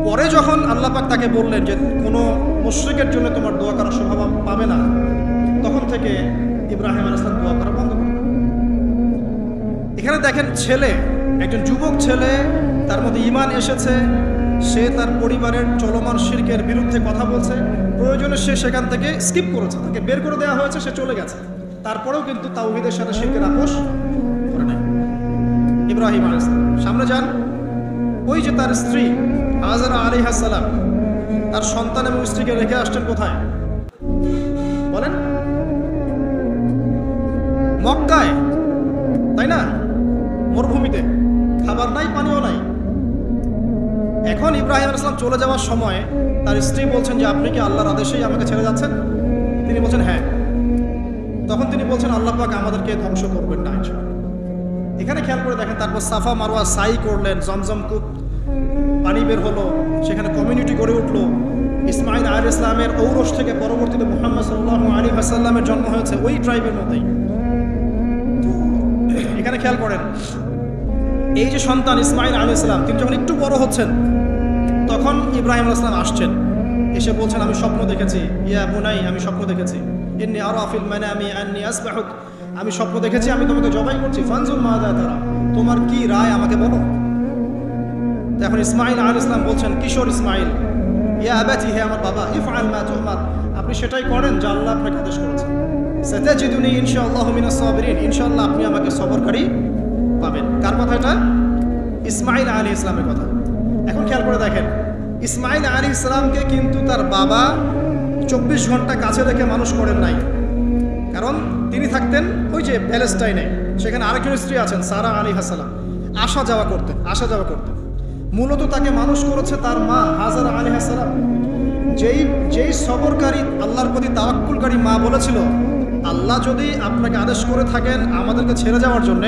পরে যখন আল্লাহ পাক তাকে বললেন যে কোনো মুশরিকের জন্য তোমার দোয়া করার স্বভাব পাবে না, তখন থেকে ইব্রাহিম আলাইহিস সালাম দোয়া করা বন্ধ করে। এখানে দেখেন ছেলে, একজন যুবক ছেলে, তার মধ্যে ঈমান এসেছে, সে তার পরিবারের চলমান শিরকের বিরুদ্ধে কথা বলছে, প্রয়োজনে সে সেখান থেকে স্কিপ করেছে, তাকে বের করে দেওয়া হয়েছে, সে চলে গেছে, তারপরেও কিন্তু তাওহীদের সাথে শিরকের আপোষ করে নাই ইব্রাহিম আলাইহিস সালাম। সামনে যান, ওই যে তার স্ত্রী হাজরা আলাইহিস সালাম তার সন্তান এবং স্ত্রীকে রেখে আসছেন কোথায় বলেন? মক্কায়, তাই না? মরুভূমিতে, খাবার নাই, পানিও নাই। এখন ইব্রাহিম আলাইহিস সালাম চলে যাওয়ার সময় তার স্ত্রী বলছেন যে আপনি কি আল্লাহর আদেশেই আমাকে ছেড়ে যাচ্ছেন? তিনি বলছেন হ্যাঁ। তখন তিনি বলছেন আল্লাহ পাক আমাদেরকে ধ্বংস করবেন না। এখানে খেয়াল করে দেখেন, তারপর সাফা মারওয়া সাই করলেন, জমজম কূপ পানি বের হলো, সেখানে কমিউনিটি গড়ে উঠলো। ইসমাঈল আলাইহিস সালামের ঔরস থেকে পরবর্তীতে মুহাম্মদ সাল্লাল্লাহু আলাইহি ওয়াসাল্লামের জন্ম হয়েছে ওই ট্রাইবের মধ্যেই। এখানে খেয়াল করেন, এই যে সন্তান ইসমাঈল আলাইহিস সালাম, তিনি যখন একটু বড় হচ্ছেন তখন ইব্রাহিম আলাইহিস সালাম আসছেন, এসে বলছেন আমি স্বপ্ন দেখেছি, ইয়া বুনাই, আমি স্বপ্ন দেখেছি, ইন্নী আরা ফিল মানামি আন্নী আসবাহুক, আমি স্বপ্ন দেখেছি আমি তোমাকে জবাই করছি, ফানজুর মাযা তারা, তোমার কি রায় আমাকে বলো। এখন ইসমাঈল আলাইহিস সালাম বলছেন, কিশোর ইসমাঈল, ইয়া আবাতি, হে আমার বাবা, ইফআল মা তুমার, আপনি সেটাই করেন যা আল্লাহ আপনাকে আদেশ করেছেন। সাতাজিদুনি ইনশাআল্লাহু মিনাস সাবিরিন, ইনশাআল্লাহ আপনি আমাকে সবরকারী পাবেন। কার কথা এটা? ইসমাঈল আলাইহিস সালামের কথা। এখন খেয়াল করে দেখেন, ইসমাঈল আলাইহিস সালামকে কিন্তু তার বাবা 24 ঘন্টা কাছে রেখে মানুষ করেন নাই। কারণ তিনি থাকতেন ওই যে প্যালেস্টাইনে, সেখানে আরেকজন স্ত্রী আছেন সারা আলাইহিস সালাম, আসা যাওয়া করতেন। মূলত তাকে মানুষ করেছে তার মা হাজারা আলাইহিস সালাম, যেই সবরকারী, আল্লাহর প্রতি তাওয়াক্কুলকারী মা বলেছিল, আল্লাহ যদি আপনাকে আদেশ করে থাকেন আমাদেরকে ছেড়ে যাওয়ার জন্য,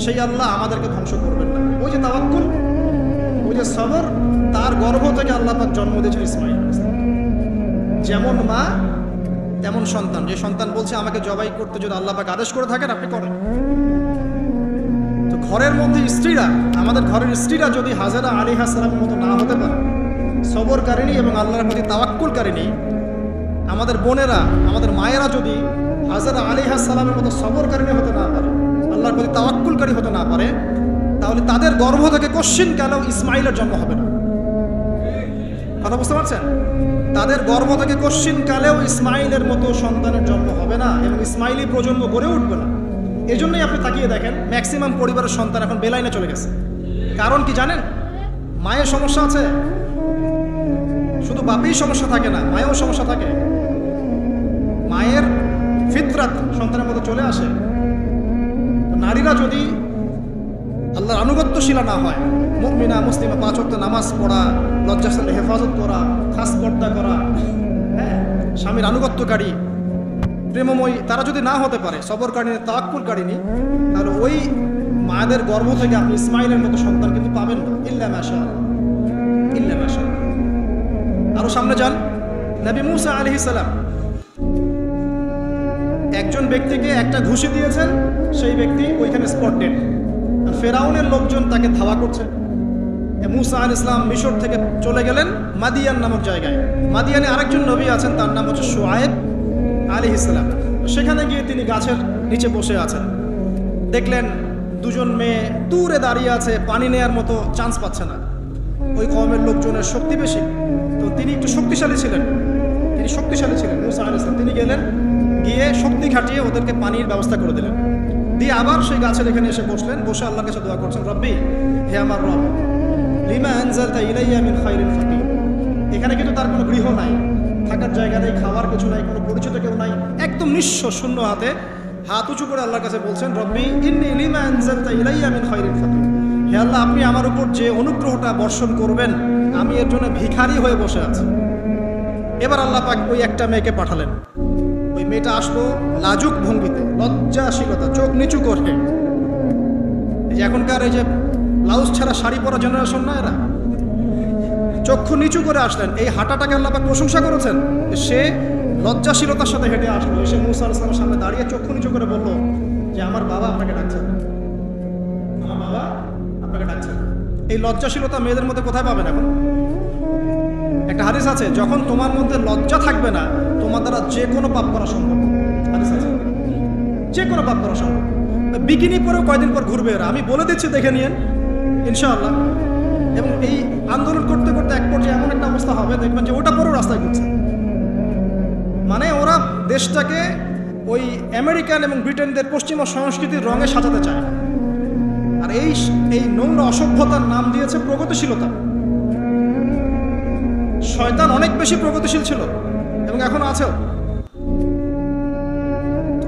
সেই আল্লাহ আমাদেরকে ধ্বংস করবেন না। ওই যে তাওয়াক্কুল, ওই যে সবর, তার গর্ভ থেকে আল্লাহ পাক জন্ম দিয়েছেন ইসমাঈল। যেমন মা তেমন সন্তান। যে সন্তান বলছে আমাকে জবাই করতে যদি আল্লাহ পাক আদেশ করে থাকেন আপনি করেন। তো ঘরের মধ্যে স্ত্রীরা, আমাদের ঘরের স্ত্রীরা যদি হাজারা আলাইহিস সালামের মতো না হতে পারে, সবরকারিনী এবং আল্লাহর প্রতি তাওয়াক্কুলকারিনী, আমাদের বোনেরা, আমাদের মায়েরা যদি হাজারা আলাইহিস সালামের মতো সবরকারিনী হতে না পারে, আল্লাহর প্রতি তাওয়াক্কুলকারী হতে না পারে, তাহলে তাদের গর্ভ থেকে কোশ্চিন কালেও ইসমাঈলের জন্ম হবে না। কথা বুঝতে পারছেন? তাদের গর্ভ থেকে কোশ্চিন কালেও ইসমাঈলের মতো সন্তানের জন্ম হবে না এবং ইসমাঈলি প্রজন্ম গড়ে উঠবে না। এই জন্যই আপনি তাকিয়ে দেখেন ম্যাক্সিমাম পরিবারের সন্তান এখন বেলাইনে চলে গেছে। কারণ কি জানেন? মায়ের সমস্যা আছে। শুধু বাপেই সমস্যা থাকে না, মায়েও সমস্যা থাকে। মায়ের ফিতরাত সন্তানের মধ্যে চলে আসে। নারীরা যদি আল্লাহর আনুগত্যশীলা না হয়, মুমিনা মুসলিমা, 5 ওয়াক্ত নামাজ পড়া, লজ্জাস্থানে হেফাজত করা, খাস পর্দা করা, হ্যাঁ, স্বামীর আনুগত্যকারী, প্রেমময়ী, তারা যদি না হতে পারে, সবরকারিনী, তাওয়াক্কুলকারিনী, তাহলে ওই মায়েদের গর্ভ থেকে আপনি ইসমাঈলের মতো সন্তান কিন্তু পাবেন না। ইল্লা মাশাআল্লাহ, ইল্লা মাশাআল্লাহ। আরো সামনে যান, নবী মুসা আলাইহিস সালাম একজন ব্যক্তিকে একটা ঘুষি দিয়েছেন, সেই ব্যক্তি ওইখানে স্পট ডেড। আর ফেরাউনের লোকজন তাকে ধাওয়া করছে। মুসা আলাইহিস সালাম মিশর থেকে চলে গেলেন মাদিয়ান নামক জায়গায়। মাদিয়ানে আরেকজন নবী আছেন, তার নাম হচ্ছে শুআয়ব আলাইহিস সালাম। সেখানে গিয়ে তিনি গাছের নিচে বসে আছেন। দেখলেন দুজন মেয়ে দূরে দাঁড়িয়ে আছে, পানি নেয়ার মতো চান্স পাচ্ছে না। ওই কওমের লোকজনের শক্তি বেশি, তো তিনি একটু শক্তিশালী ছিলেন। মুসা আলাইহিস সালাম তিনি গেলেন, গিয়ে শক্তি খাটিয়ে ওদেরকে পানির ব্যবস্থা করে দিলেন। দিয়ে আবার সেই গাছের এখানে এসে বসলেন, বসে আল্লাহর কাছে দোয়া করছেন, রব্বি, হে আমার রব, লিমা আনজালতা ইলাইয়া মিন খায়রিন ফাকির। এখানে কিন্তু তার কোনো গৃহ নাই, থাকার জায়গা নেই, খাওয়ার কিছু নাই, কোনো পরিচিত কেউ নাই, একদম নিঃস্ব শূন্য হাতে হাত উঁচু করে আল্লাহর কাছে বলছেন, রব্বি ইন্নী লিমা আনজালতা ইলাইয়া মিন খায়রিন ফাকির। হে আল্লাহ, আপনি আমার উপর যে অনুগ্রহটা বর্ষণ করবেন, আমি এর জন্য ভিখারি হয়ে বসে আছি। এবার আল্লাহ পাক ওই একটা মেয়েকে পাঠালেন। ওই মেয়েটা আসলো লাজুক ভঙ্গিতে, লজ্জাশীলতা, চোখ নিচু করে। এই যে এখনকার এই যে ব্লাউজ ছাড়া শাড়ি পরা জেনারেশন না, এরা চক্ষু নিচু করে আসলেন। এই হাঁটাটাকে আল্লাহ পাক প্রশংসা করেছেন। সে লজ্জাশীলতার সাথে হেঁটে আসলো, এসে মুসা আলাইহিস সালামের সামনে দাঁড়িয়ে চক্ষু নিচু করে বলল যে আমার বাবা আপনাকে ডাকছেন, আমার বাবা আপনাকে ডাকছেন। এই লজ্জাশীলতা মেয়েদের মধ্যে কোথায় পাবেন এখন? একটা হাদিস আছে, যখন তোমার মধ্যে লজ্জা থাকবে না, তোমার দ্বারা যে কোনো পাপ করা সম্ভব। হাদিস আছে, যে কোনো পাপ করা সম্ভব। বিকিনি পরেও কয়দিন পর ঘুরবে এরা, আমি বলে দিচ্ছি, দেখে নিয়েন ইনশাআল্লাহ। এবং এই আন্দোলন করতে করতে এক পর্যায়ে এমন একটা অবস্থা হবে, দেখবেন যে ওটা পরেও রাস্তায় ঘুরছে। মানে ওরা দেশটাকে ওই আমেরিকান এবং ব্রিটেনদের পশ্চিমা সংস্কৃতির রঙে সাজাতে চায়। আর এই নোংরা অসভ্যতার নাম দিয়েছে প্রগতিশীলতা। শয়তান অনেক বেশি প্রগতিশীল ছিল এবং এখন আছেও।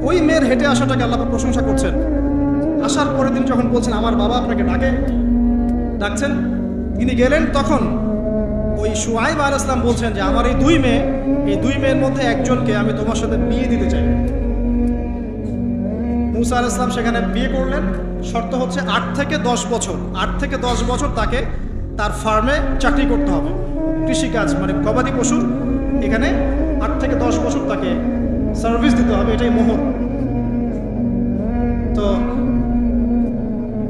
ওই মেয়ের হেঁটে আসাটাকে আল্লাহ প্রশংসা করছেন। আসার পরে তিনি যখন বলছেন আমার বাবা আপনাকে ডাকছেন, তিনি গেলেন, তখন ওই শুআয়ব আলাইহিস সালাম বলছেন যে আমার এই দুই মেয়ের মধ্যে একজনকে আমি তোমার সাথে বিয়ে দিতে চাই। মুসা আলাইহিস সালাম সেখানে বিয়ে করলেন। শর্ত হচ্ছে 8 থেকে 10 বছর তাকে তার ফার্মে চাকরি করতে হবে, কৃষিকাজ, মানে গবাদি পশুর এখানে 8 থেকে 10 বছর তাকে সার্ভিস দিতে হবে, এটাই মোহর। তো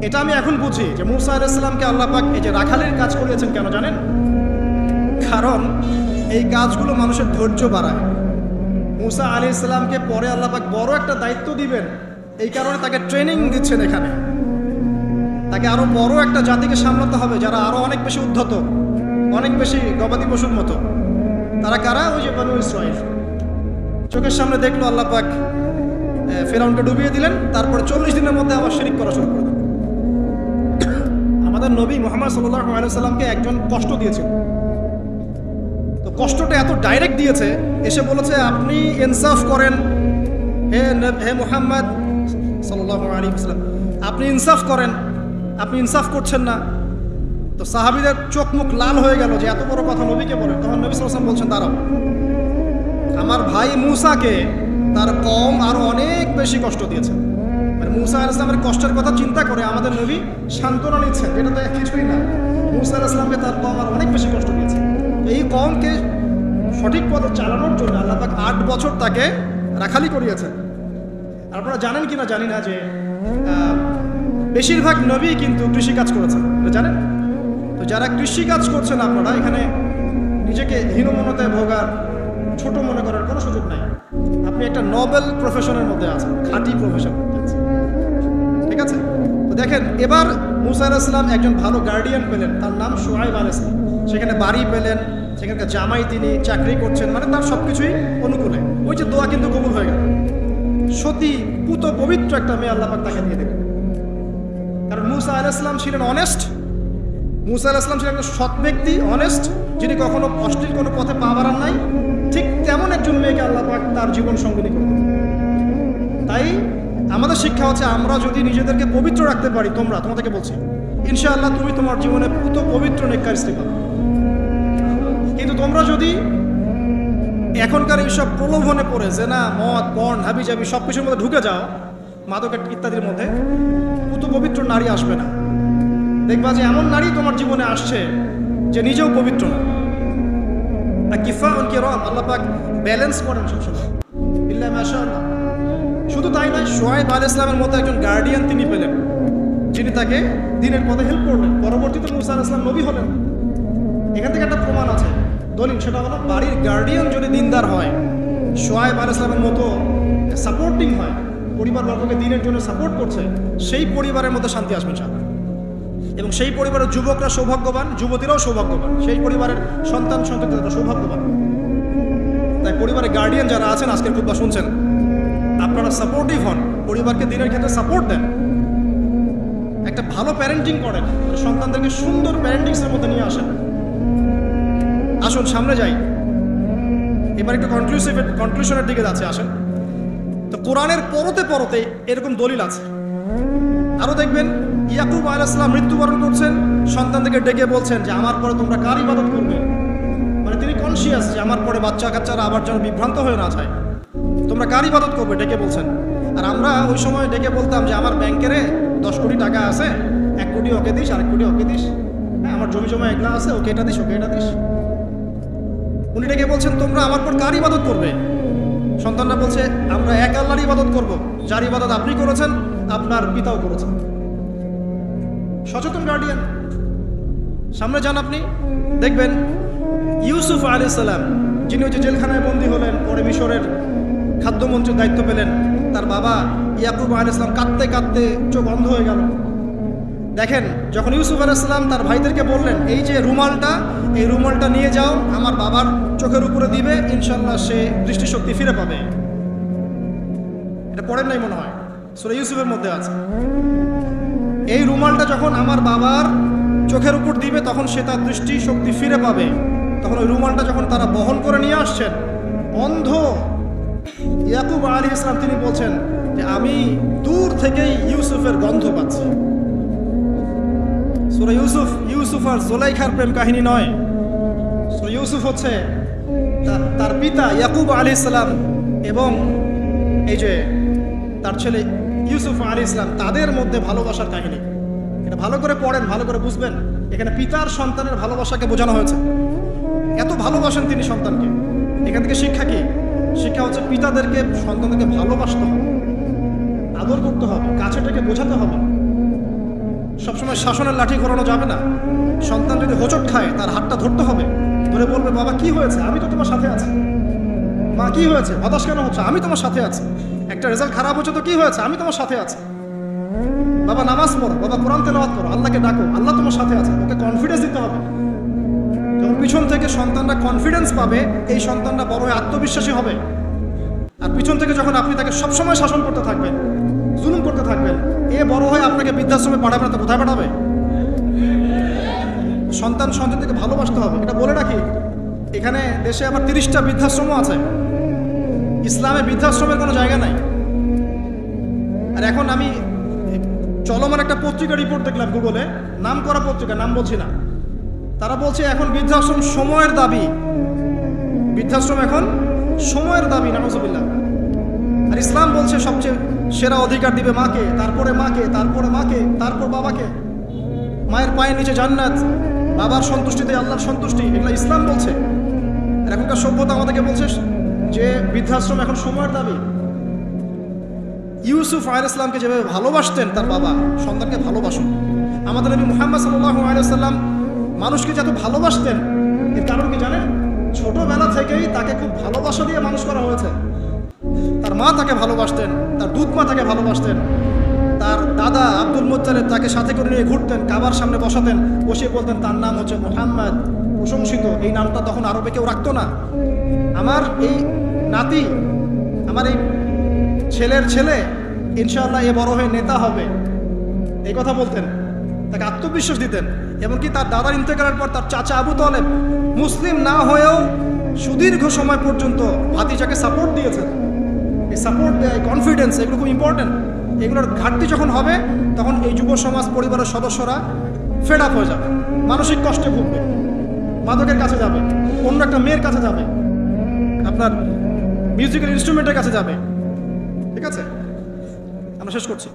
এটা আমি এখন বুঝি যে মুসা আলাইহিস সালামকে আল্লাহ পাক এই যে রাখালের কাজ করিয়েছেন কেন জানেন? কারণ এই কাজগুলো মানুষের ধৈর্য বাড়ায়। মুসা আলাইহিস সালামকে পরে আল্লাহ পাক বড় একটা দায়িত্ব দিবেন, এই কারণে তাকে ট্রেনিং দিচ্ছেন এখানে। তাকে আরো বড় একটা জাতিকে সামলাতে হবে যারা আরো অনেক বেশি উদ্ধত, অনেক বেশি গবাদি পশুর মতো। তারা কারা? ওই যে বনু ইসরাঈল। চোখের সামনে দেখলো আল্লাহ পাক ফেরাউনকে ডুবিয়ে দিলেন, তারপরে 40 দিনের মধ্যে আবার শিরিক করা শুরু করে দিলেন। আমাদের নবী মুহাম্মদ সাল্লাল্লাহু আলাইহি ওয়াসাল্লামকে একজন কষ্ট দিয়েছিল। তো কষ্টটা এত ডাইরেক্ট দিয়েছে, এসে বলেছে আপনি ইনসাফ করেন হে মুহাম্মদ সাল্লাল্লাহু আলাইহি ওয়াসাল্লাম, আপনি ইনসাফ করেন, আপনি ইনসাফ করছেন না। তো সাহাবীদের চোখ মুখ লাল হয়ে গেল যে এত বড় কথা নবীকে বলেন। তখন নবী সাল্লাল্লাহু আলাইহি ওয়াসাল্লাম বলছেন, দাঁড়াও, আমার ভাই মূসাকে তার কওম আরো অনেক বেশি কষ্ট দিয়েছে। মানে মূসা আলাইহিস সালামের কষ্টের কথা চিন্তা করে আমাদের নবী সান্ত্বনা নিচ্ছেন, এটা তো কিছুই না। মূসা আলাইহিস সালামকে তার কওম আরো অনেক বেশি কষ্ট দিয়েছে। এই কওমকে সঠিক পথে চালানোর জন্য আল্লাহ পাক 8 বছর তাকে রাখালি করিয়েছেন। আপনারা জানেন কিনা জানি না যে বেশিরভাগ নবী কিন্তু কৃষিকাজ করেছেন, এটা জানেন? তো যারা কৃষিকাজ করছেন আপনারা এখানে নিজেকে হীনমন্যতায় ভোগার, ছোট মনে করার কোনো সুযোগ নাই। আপনি একটা নোবেল প্রফেশনের মধ্যে আছেন, খাঁটি প্রফেশনের মধ্যে আছেন, ঠিক আছে? তো দেখেন, এবার মূসা আলাইহিস সালাম একজন ভালো গার্ডিয়ান পেলেন, তার নাম শুআয়ব আলাইহিস সালাম। সেখানে বাড়ি পেলেন, সেখানকার জামাই, তিনি চাকরি করছেন, মানে তার সব কিছুই অনুকূলে। ওই যে দোয়া কিন্তু কবুল হয়ে গেল। সতী পুত পবিত্র একটা মেয়ে আল্লাহ পাক তাকে দিয়ে দেবেন। কারণ মূসা আলাইহিস সালাম ছিলেন অনেস্ট, মূসা আলাইহিস সালাম ছিলেন একটা সৎ ব্যক্তি, অনেস্ট, যিনি কখনো অশ্লীল কোনো পথে পা বাড়ান নাই। ঠিক তেমন একজন মেয়েকে আল্লাহ পাক তার জীবন সঙ্গিনী করবেন। তাই আমাদের শিক্ষা হচ্ছে, আমরা যদি নিজেদেরকে পবিত্র রাখতে পারি, তোমাদেরকে বলছি, ইনশাআল্লাহ তুমি তোমার জীবনে পুত পবিত্র নেককার স্ত্রী পাবে। কিন্তু তোমরা যদি এখনকার এইসব প্রলোভনে পড়ে জেনা, মদ, পর্ন, হাবিজাবি সব কিছুর মধ্যে ঢুকে যাও, মাদক ইত্যাদির মধ্যে, পুত পবিত্র নারী আসবে না। দেখবা যে এমন নারী তোমার জীবনে আসছে যে নিজেও পবিত্র না। আল্লাহ পাক ব্যালেন্স করেন সবসময়, বিল্লাহি মাশাআল্লাহ। শুধু তাই নয়, শুআয়ব আলাইহিস সালামের মতো একজন গার্ডিয়ান তিনি পেলেন, যিনি তাকে দ্বীনের পথে হেল্প করলেন। পরবর্তীতে মূসা আলাইহিস সালাম নবী হলেন। এখান থেকে একটা প্রমাণ আছে, দলিল, সেটা হলো বাড়ির গার্ডিয়ান যদি দিনদার হয়, শুআয়ব আলাইহিস সালামের মতো সাপোর্টিং হয়, পরিবারবর্গকে দ্বীনের জন্য সাপোর্ট করছে, সেই পরিবারের মধ্যে শান্তি আসবে ইনশাআল্লাহ। এবং সেই পরিবারের যুবকরা সৌভাগ্যবান, যুবতীরাও সৌভাগ্যবান, সেই পরিবারের সন্তানরা সৌভাগ্যবান। তাই পরিবারের গার্ডিয়ান যারা আছেন, আজকের খুতবা শুনছেন, আপনারা সাপোর্টিভ হন, পরিবারকে দ্বীনের ক্ষেত্রে সাপোর্ট দেন, একটা ভালো প্যারেন্টিং করেন, সন্তানদেরকে সুন্দর প্যারেন্টিংসের মধ্যে নিয়ে আসেন। আসুন সামনে যাই, এবার একটু কনক্লুশনের দিকে যাচ্ছে, আসেন। তো কোরআনের পরতে পরতে এরকম দলিল আছে। আরো দেখবেন, ইয়াকুব আলাইহিস সালাম মৃত্যুবরণ করছেন, সন্তানদেরকে ডেকে বলছেন যে আমার পরে তোমরা কার ইবাদত করবে। মানে তিনি কনসিয়াস যে আমার পরে বাচ্চা কাচ্চারা আবার যেন বিভ্রান্ত হয়ে না যায়, তোমরা কার ইবাদত করবে, ডেকে বলছেন। আর আমরা ওই সময় ডেকে বলতাম যে আমার ব্যাংকেরে 10 কোটি টাকা আছে, 1 কোটি ওকে দিস, আর 1 কোটি ওকে দিস, হ্যাঁ আমার জমি জমা এগুলা আছে, ওকে এটা দিস, ওকে এটা দিস। উনি ডেকে বলছেন তোমরা আমার পর কার ইবাদত করবে। সন্তানরা বলছে আমরা এক আল্লাহর ইবাদত করব, যার ইবাদত আপনি করেছেন, আপনার পিতাও করেছেন। সচেতন গার্ডিয়ান। সামনে যান, আপনি দেখবেন ইউসুফ আলাইহিস সালাম, যিনি হচ্ছে জেলখানায় বন্দী হলেন, পরে মিশরের খাদ্যমন্ত্রীর দায়িত্ব পেলেন, তার বাবা ইয়াকুব আলাইহিস সালাম কাঁদতে কাঁদতে চোখ অন্ধ হয়ে গেল। দেখেন, যখন ইউসুফ আলাইহিস সালাম তার ভাইদেরকে বললেন এই যে রুমালটা, এই রুমালটা নিয়ে যাও, আমার বাবার চোখের উপরে দিবে, ইনশাআল্লাহ সে দৃষ্টিশক্তি ফিরে পাবে। এটা পড়েন নাই মনে হয়, সূরা ইউসুফের মধ্যে আছে। এই রুমালটা যখন আমার বাবার চোখের উপর দিবে, তখন সে তার দৃষ্টিশক্তি ফিরে পাবে। তখন ওই রুমালটা যখন তারা বহন করে নিয়ে আসছেন, অন্ধ ইয়াকুব আলাইহিস সালাম তিনি বলছেন যে আমি দূর থেকেই ইউসুফের গন্ধ পাচ্ছি। সূরা ইউসুফ আর জুলাইখার প্রেম কাহিনী নয়। সূরা ইউসুফ হচ্ছে তার পিতা ইয়াকুব আলাইহিস সালাম এবং এই যে তার ছেলে ইউসুফ আলাইহিস সালাম, তাদের মধ্যে ভালোবাসার কাহিনী। এটা ভালো করে পড়েন, ভালো করে বুঝবেন। এখানে পিতার সন্তানের ভালোবাসাকে বোঝানো হয়েছে। এত ভালোবাসেন তিনি সন্তানকে। এখান থেকে শিক্ষা কি? শিক্ষা হচ্ছে পিতাদেরকে, সন্তানদেরকে ভালোবাসতে হবে, আদর করতে হবে, কাছে থেকে বোঝাতে হবে। সবসময় শাসনের লাঠি ঘোরানো যাবে না। সন্তান যদি হোঁচট খায়, তার হাতটা ধরতে হবে, ধরে বলবে বাবা কি হয়েছে, আমি তো তোমার সাথে আছি। মা কি হয়েছে, হতাশ কেন হচ্ছে, আমি তোমার সাথে আছি। একটা রেজাল্ট খারাপ হচ্ছে তো কি হয়েছে, আমি তোমার সাথে আছি। বাবা নামাজ পড়ো, বাবা কোরআন তেলাওয়াত করো, আল্লাহকে ডাকো, আল্লাহ তোমার সাথে আছে। ওকে কনফিডেন্স দিতে হবে। যখন পিছন থেকে সন্তানরা কনফিডেন্স পাবে, এই সন্তানরা বড় হয়ে আত্মবিশ্বাসী হবে। আর পিছন থেকে যখন আপনি তাকে সবসময় শাসন করতে থাকবেন, জুলুম করতে থাকবেন, এ বড় হয়ে আপনাকে বৃদ্ধাশ্রমে পাঠাবে না তো কোথায় পাঠাবে? সন্তানকে ভালোবাসতে হবে। এটা বলে রাখি, এখানে দেশে আবার 30টা বৃদ্ধাশ্রমও আছে। ইসলামে বৃদ্ধাশ্রমের কোনো জায়গা নাই। আর এখন আমি চলমান একটা পত্রিকা রিপোর্ট দেখলাম গুগলে, নাম করা পত্রিকা, নাম বলছি না। তারা বলছে এখন বৃদ্ধাশ্রম সময়ের দাবি, বৃদ্ধাশ্রম এখন সময়ের দাবি, নাউজুবিল্লাহ। আর ইসলাম বলছে সবচেয়ে সেরা অধিকার দিবে মাকে, তারপরে মাকে, তারপরে মাকে, তারপর বাবাকে। মায়ের পায়ের নিচে জান্নাত, বাবার সন্তুষ্টিতে আল্লাহর সন্তুষ্টি, এগুলো ইসলাম বলছে। আর এখনকার সভ্যতা আমাদেরকে বলছে যে বৃদ্ধাশ্রম এখন সময়ের দাবি। ইউসুফ আলাইহিস সালামকে যেভাবে ভালোবাসতেন তার বাবা, সন্তানকে ভালোবাসুন। আমাদের নবী মুহাম্মদ সাল্লাল্লাহু আলাইহি সাল্লাম মানুষকে যত ভালোবাসতেন, এর কারণ কি জানেন? ছোটবেলা থেকেই তাকে খুব ভালোবাসা দিয়ে মানুষ করা হয়েছে। তার মা তাকে ভালোবাসতেন, তার দুধ মা তাকে ভালোবাসতেন, তার দাদা আব্দুল মুত্তালিব তাকে সাথে করে নিয়ে ঘুরতেন, কাবার সামনে বসাতেন, বসিয়ে বলতেন তার নাম হচ্ছে মুহাম্মদ, প্রশংসিত। এই নামটা তখন আরবে কেউ রাখতো না। আমার এই নাতি, আমার এই ছেলের ছেলে ইনশাআল্লাহ এ বড় হয়ে নেতা হবে, এই কথা বলতেন, তাকে আত্মবিশ্বাস দিতেন। এমনকি তার দাদার ইন্তেকালের পর তার চাচা আবু তালেব মুসলিম না হয়েও সুদীর্ঘ সময় পর্যন্ত ভাতিজাকে সাপোর্ট দিয়েছেন। এই সাপোর্ট দেয়, কনফিডেন্স, এগুলো খুব ইম্পর্টেন্ট। এগুলোর ঘাটতি যখন হবে তখন এই যুব সমাজ, পরিবারের সদস্যরা ফেড আপ হয়ে যাবে, মানসিক কষ্টে ভুগবে, মাদকের কাছে যাবে, অন্য একটা মেয়ের কাছে যাবে, আপনার মিউজিক্যাল ইনস্ট্রুমেন্টের কাছে যাবে। ঠিক আছে, আমরা শেষ করছি।